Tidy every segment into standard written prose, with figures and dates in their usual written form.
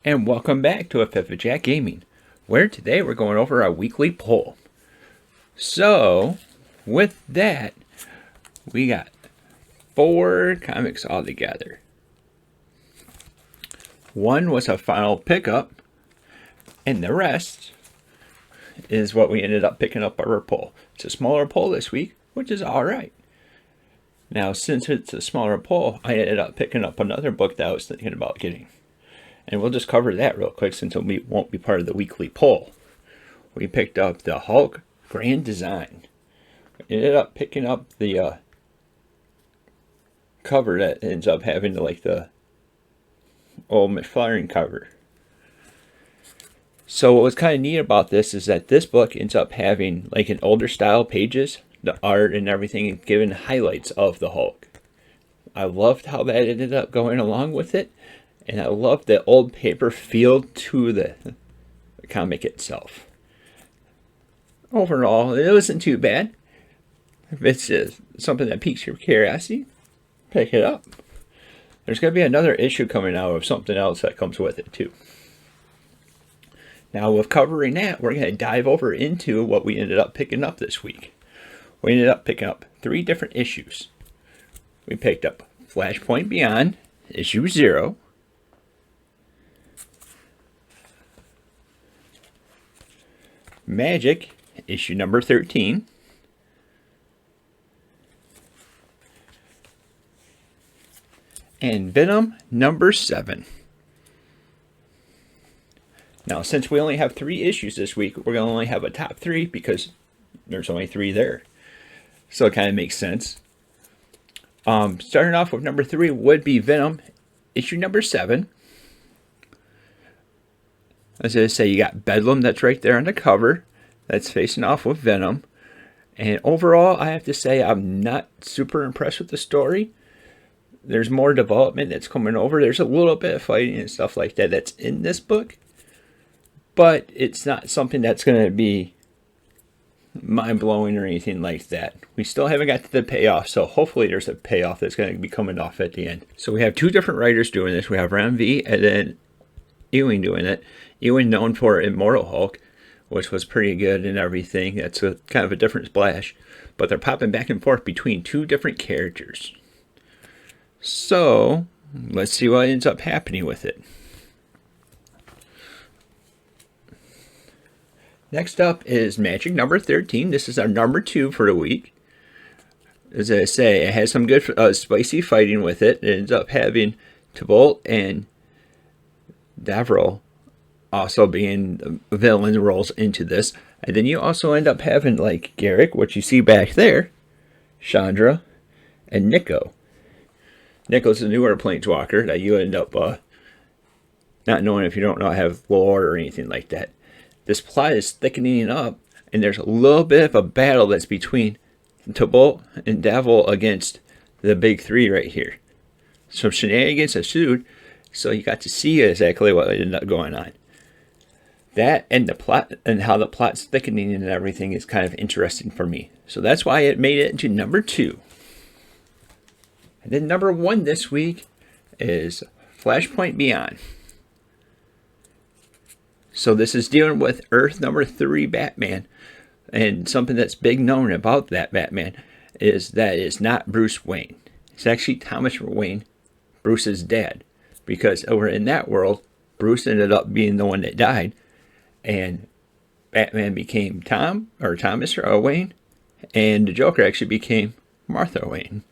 And welcome back to a Fifth of Jack Gaming, where today we're going over our weekly poll. So, with that, we got 4 comics all together. One was a final pickup, and the rest is what we ended up picking up our poll. It's a smaller poll this week, which is alright. Now, since it's a smaller poll, I ended up picking up another book that I was thinking about getting. And we'll just cover that real quick since it won't be part of the weekly poll. We picked up the Hulk Grand Design. Ended up picking up the cover that ends up having the old McFarlane cover. So what was kind of neat about this is that this book ends up having like an older style pages, the art and everything, and giving highlights of the Hulk. I loved how that ended up going along with it. And I love the old paper feel to the comic itself. Overall, it wasn't too bad. If it's just something that piques your curiosity, pick it up. There's going to be another issue coming out of something else that comes with it too. Now with covering that, we're going to dive over into what we ended up picking up this week. We ended up picking up 3 different issues. We picked up Flashpoint Beyond, issue 0. Magic, issue number 13. And Venom, number 7. Now, since we only have 3 issues this week, we're going to only have a top 3 because there's only 3 there. So it kind of makes sense. Starting off with number 3 would be Venom, issue number 7. As I say, you got Bedlam that's right there on the cover. That's facing off with Venom. And overall, I have to say I'm not super impressed with the story. There's more development that's coming over. There's a little bit of fighting and stuff like that that's in this book. But it's not something that's going to be mind-blowing or anything like that. We still haven't got to the payoff, so hopefully there's a payoff that's going to be coming off at the end. So we have 2 different writers doing this. We have Ram V and then Ewing doing it. Ewing known for Immortal Hulk, which was pretty good and everything. That's a kind of a different splash. But they're popping back and forth between 2 different characters. So, let's see what ends up happening with it. Next up is Magic number 13. This is our number 2 for the week. As I say, it has some good spicy fighting with it. It ends up having Tybalt and Davril also being the villain roles into this. And then you also end up having like Garrick, what you see back there, Chandra, and Nico. Nico's the newer Planeswalker that you end up not knowing if you don't know have lore or anything like that. This plot is thickening up, and there's a little bit of a battle that's between Tybalt and Davril against the big 3 right here. Some shenanigans ensued, so you got to see exactly what ended up going on. That and the plot and how the plot's thickening and everything is kind of interesting for me. So that's why it made it into number 2. And then number 1 this week is Flashpoint Beyond. So this is dealing with Earth number 3 Batman. And something that's big known about that Batman is that it's not Bruce Wayne. It's actually Thomas Wayne, Bruce's dad. Because over in that world, Bruce ended up being the one that died. And Batman became Thomas Wayne. And the Joker actually became Martha Wayne.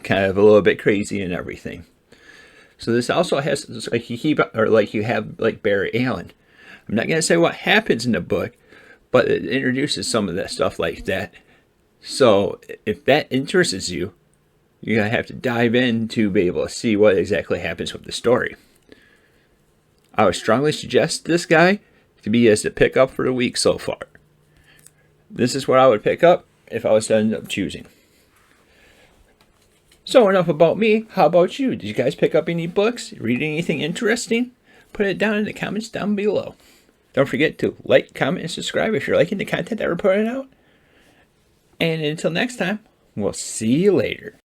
Kind of a little bit crazy and everything. So this also has like you have Barry Allen. I'm not going to say what happens in the book, but it introduces some of that stuff like that. So if that interests you, you're going to have to dive in to be able to see what exactly happens with the story. I would strongly suggest this guy to be as the pickup for the week so far. This is what I would pick up if I was to end up choosing. So enough about me. How about you? Did you guys pick up any books? Read anything interesting? Put it down in the comments down below. Don't forget to like, comment, and subscribe if you're liking the content that we're putting out. And until next time, we'll see you later.